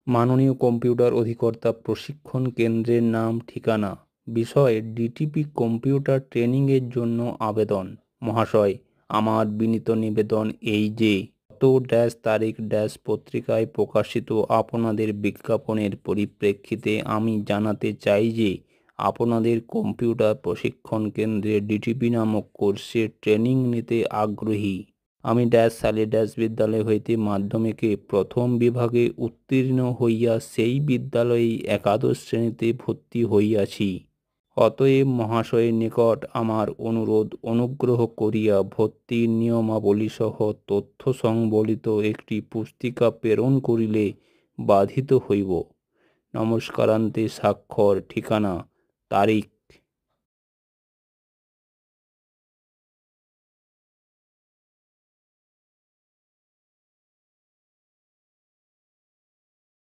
মাননীয় কম্পিউটার অধিকর্তা প্রশিক্ষণ কেন্দ্রের নাম ঠিকানা বিষয় ডিটিপি কম্পিউটার ট্রেনিংয়ের জন্য আবেদন। মহাশয়, আমার বিনীত নিবেদন এই যে গত তারিখ পত্রিকায় প্রকাশিত আপনাদের বিজ্ঞাপনের পরিপ্রেক্ষিতে আমি জানাতে চাই যে আপনাদের কম্পিউটার প্রশিক্ষণ কেন্দ্রে ডিটিপি নামক কোর্সে ট্রেনিং নিতে আগ্রহী। আমি সালে বিদ্যালয় হইতে মাধ্যমিকে প্রথম বিভাগে উত্তীর্ণ হইয়া সেই বিদ্যালয়েই একাদশ শ্রেণীতে ভর্তি হইয়াছি। অতএব মহাশয়ের নিকট আমার অনুরোধ, অনুগ্রহ করিয়া ভর্তির নিয়মাবলীসহ তথ্য সংবলিত একটি পুস্তিকা প্রেরণ করিলে বাধিত হইব। নমস্কারান্তে স্বাক্ষর। ঠিকানা, তারিখ